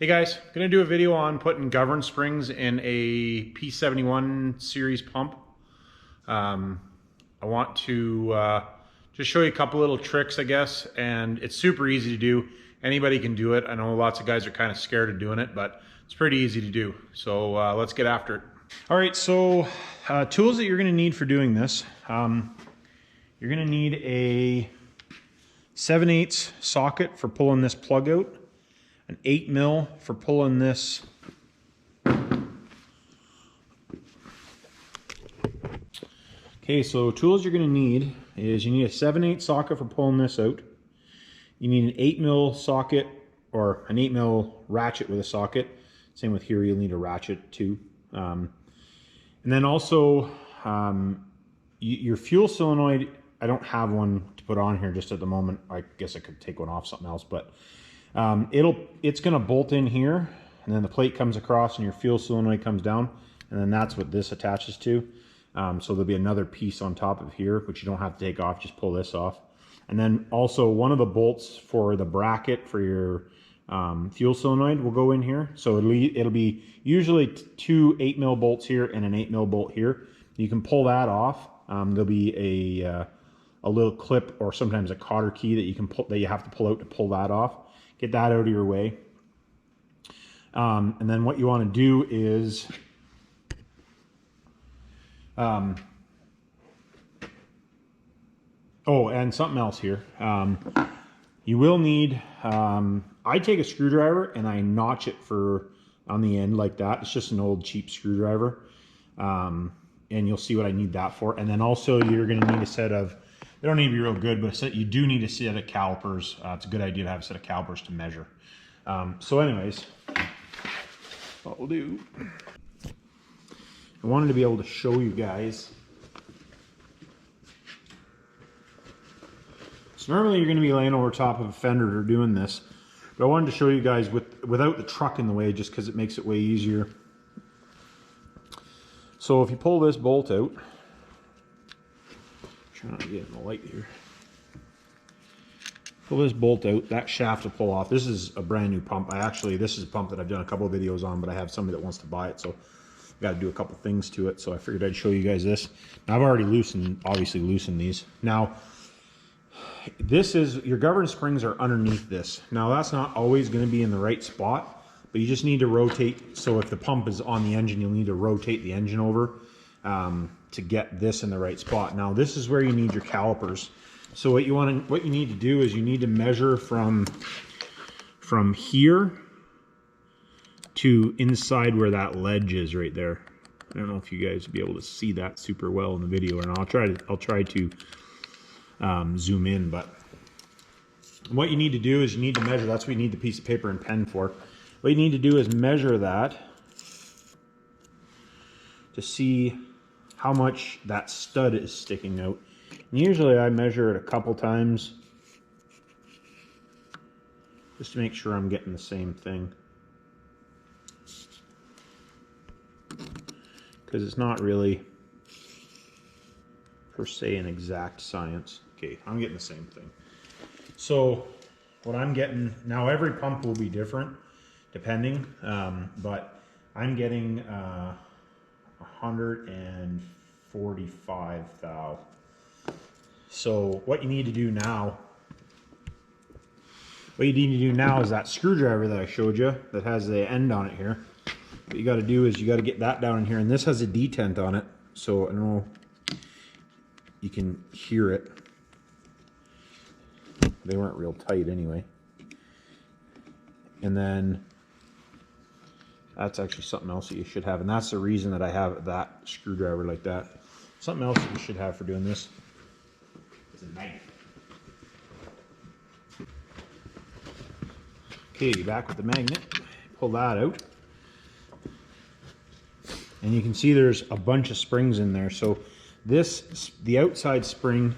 Hey guys, gonna do a video on putting govern springs in a P-71 series pump. I want to just show you a couple little tricks, I guess, and it's super easy to do. Anybody can do it. I know lots of guys are kind of scared of doing it, but it's pretty easy to do. So let's get after it. All right, so tools that you're gonna need for doing this. You're gonna need a 7/8 socket for pulling this plug out, an 8mm for pulling this okay. So tools you're going to need is you need a 7/8 socket for pulling this out. You need an 8mm socket or an 8mm ratchet with a socket. Same with here, you'll need a ratchet too. And then also your fuel solenoid, I don't have one to put on here just at the moment. I guess I could take one off something else, but it's going to bolt in here, and then the plate comes across and your fuel solenoid comes down, and then that's what this attaches to. So there'll be another piece on top of here, which you don't have to take off, just pull this off. And then also one of the bolts for the bracket for your fuel solenoid will go in here. So it'll be usually two 8mm bolts here and an 8mm bolt here. You can pull that off. There'll be a little clip or sometimes a cotter key that you can pull, that you have to pull out to pull that off. Get that out of your way. And then what you want to do is oh, and something else here. You will need, I take a screwdriver and I notch it on the end like that. It's just an old cheap screwdriver. And you'll see what I need that for. And then also you're going to need a set of, they don't need to be real good, but you do need a set of calipers. It's a good idea to have a set of calipers to measure. So anyways, what we'll do, I wanted to be able to show you guys. So normally you're going to be laying over top of a fender or doing this, but I wanted to show you guys without the truck in the way, just because it makes it way easier. So if you pull this bolt out, try not to get in the light here. Pull this bolt out, that shaft will pull off. This is a brand new pump. This is a pump that I've done a couple of videos on, but I have somebody that wants to buy it, so I've got to do a couple things to it. So I figured I'd show you guys this. Now I've already obviously loosened these. Now, this is, your govern springs are underneath this. Now that's not always going to be in the right spot, but you just need to rotate. So if the pump is on the engine, you'll need to rotate the engine over to get this in the right spot. Now this is where you need your calipers. So what you need to do is you need to measure from here to inside where that ledge is right there. I don't know if you guys will be able to see that super well in the video, and I'll try to zoom in. But what you need to do is you need to measure. That's what you need the piece of paper and pen for. What you need to do is measure that to see how much that stud is sticking out. And usually I measure it a couple times just to make sure I'm getting the same thing, because it's not really per se an exact science. Okay, I'm getting the same thing. So what I'm getting now, every pump will be different depending, but I'm getting 145 thou. So what you need to do now, is that screwdriver that I showed you that has the end on it here. What you got to do is you got to get that down in here, and this has a detent on it, so I don't know, you can hear it. They weren't real tight anyway. And then that's actually something else that you should have, and that's the reason that I have that screwdriver like that. Something else that you should have for doing this is a knife. Okay, back with the magnet. Pull that out, and you can see there's a bunch of springs in there. So the outside spring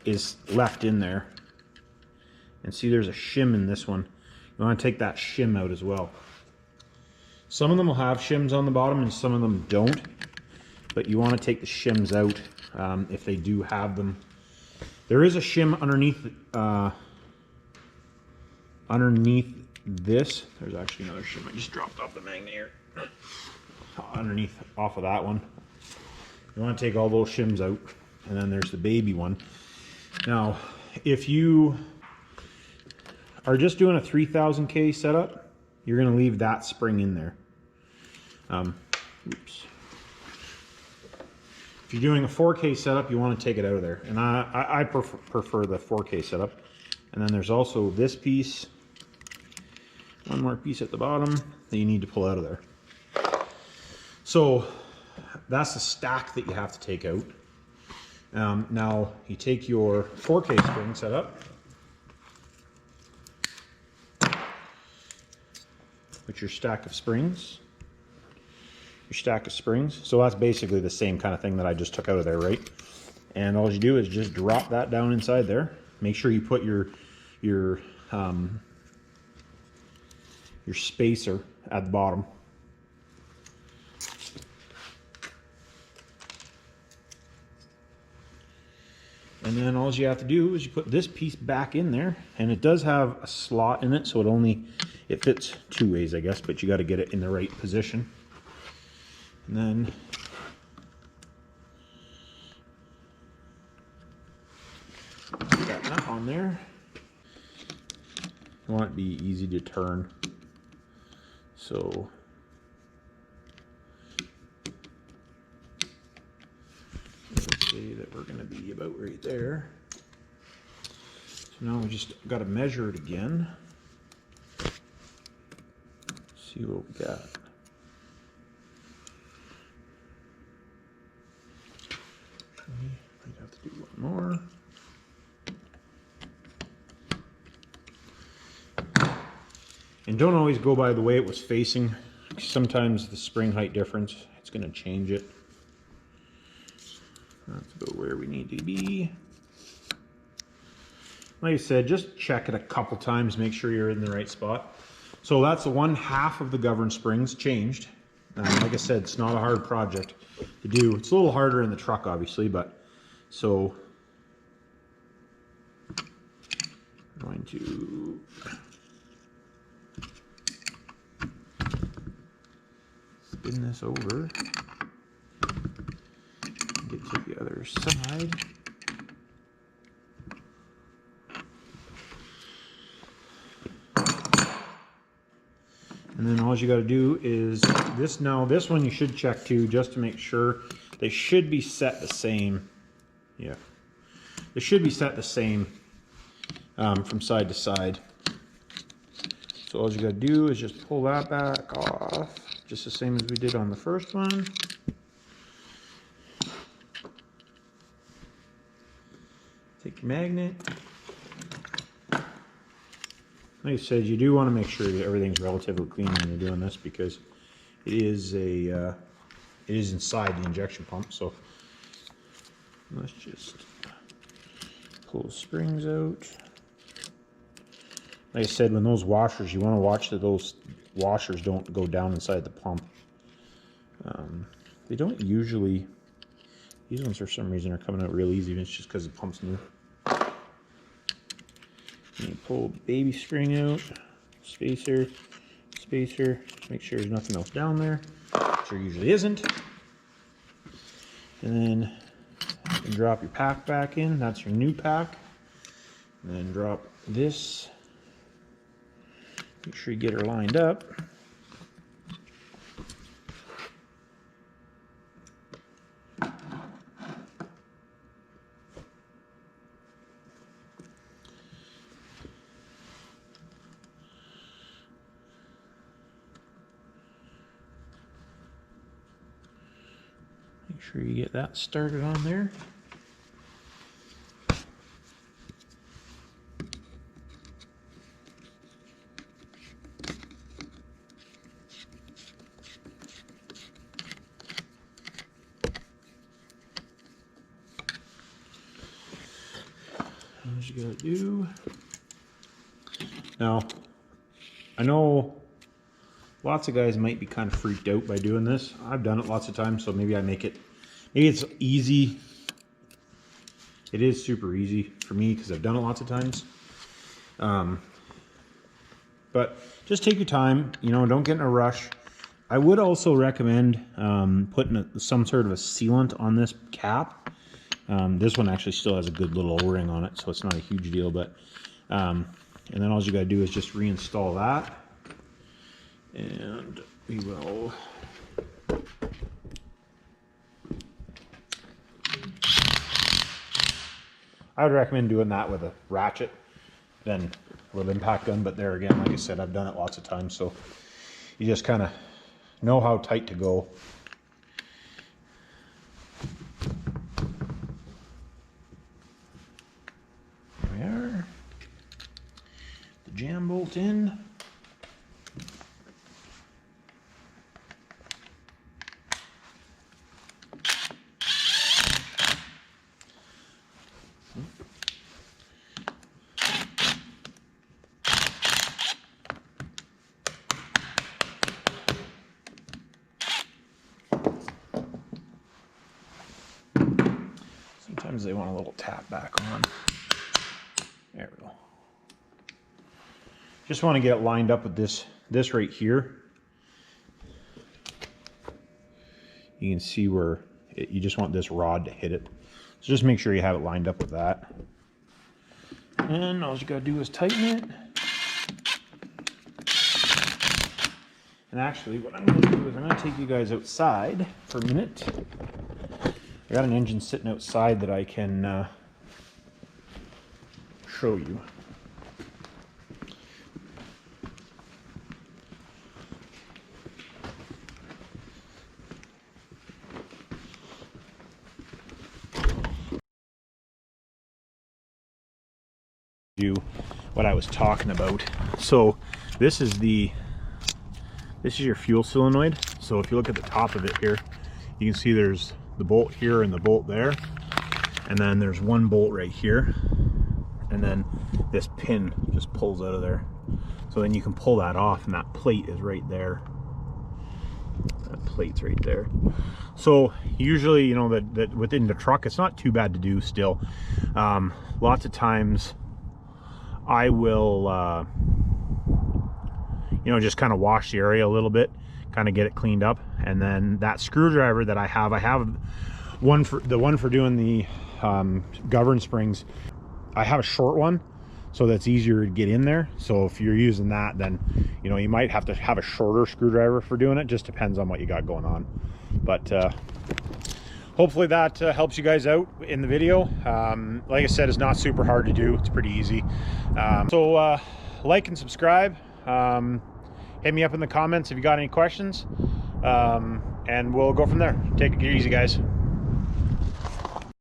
is left in there, and see there's a shim in this one. You want to take that shim out as well. Some of them will have shims on the bottom and some of them don't, but you want to take the shims out if they do have them. There is a shim underneath this, there's actually another shim. I just dropped off the magnet here. Underneath, off of that one. You want to take all those shims out, and then there's the baby one. Now, if you are just doing a 3000K setup, you're going to leave that spring in there. Oops. If you're doing a 4K setup, you want to take it out of there. And I prefer the 4K setup. And then there's also this piece, one more piece at the bottom that you need to pull out of there. So that's the stack that you have to take out. Now you take your 4K spring setup, with your stack of springs, so that's basically the same kind of thing that I just took out of there, right? And all you do is just drop that down inside there. Make sure you put your spacer at the bottom. And then all you have to do is you put this piece back in there, and it does have a slot in it, so it fits two ways, I guess, but you got to get it in the right position. And then put that nut on there. You want it to be easy to turn, so let's say that we're going to be about right there. So now we just got to measure it again. See what we got. Okay, might have to do one more. And don't always go by the way it was facing. Sometimes the spring height difference, it's going to change it. That's about where we need to be. Like I said, just check it a couple times, make sure you're in the right spot. So that's the one half of the govern springs changed. Like I said, it's not a hard project to do. It's a little harder in the truck, obviously, but so I'm going to spin this over, get to the other side. And then all you got to do is this. Now this one you should check too, just to make sure they should be set the same. Yeah, they should be set the same from side to side. So all you got to do is just pull that back off, just the same as we did on the first one. Take your magnet. Like I said, you do want to make sure that everything's relatively clean when you're doing this, because it is inside the injection pump. So let's just pull the springs out. Like I said, when those washers, you want to watch that those washers don't go down inside the pump. They don't usually. These ones for some reason are coming out real easy. It's just because the pump's new. And you pull the baby spring out, spacer, make sure there's nothing else down there, which there usually isn't. And then you drop your pack back in, that's your new pack. And then drop this, make sure you get her lined up. Make sure you get that started on there. What you gotta do. Now, I know lots of guys might be kind of freaked out by doing this. I've done it lots of times, so maybe I make it, maybe it's easy. It is super easy for me because I've done it lots of times. But just take your time, you know, don't get in a rush. I would also recommend putting some sort of a sealant on this cap. This one actually still has a good little O-ring on it, so it's not a huge deal. But and then all you gotta do is just reinstall that, and we will. I would recommend doing that with a ratchet than with an impact gun, but there again, like I said, I've done it lots of times, so you just kind of know how tight to go. There we are. The jam bolt in. Sometimes they want a little tap back on. There we go. Just want to get it lined up with this right here. You can see where you just want this rod to hit it. So just make sure you have it lined up with that. And all you gotta do is tighten it. And actually what I'm gonna do is I'm gonna take you guys outside for a minute. I got an engine sitting outside that I can show you. What I was talking about. So this is your fuel solenoid. So if you look at the top of it here, you can see there's the bolt here and the bolt there, and then there's one bolt right here, and then this pin just pulls out of there. So then you can pull that off, and that plate is right there. That plate's right there. So usually, you know, that within the truck, it's not too bad to do still. Lots of times I will, you know, just kind of wash the area a little bit, kind of get it cleaned up, and then that screwdriver that I have one for doing the govern springs. I have a short one, so that's easier to get in there. So if you're using that, then you know you might have to have a shorter screwdriver for doing it. Just depends on what you got going on. But hopefully that helps you guys out in the video. Like I said, it's not super hard to do. It's pretty easy. So like and subscribe. Hit me up in the comments if you got any questions, and we'll go from there. Take it easy, guys.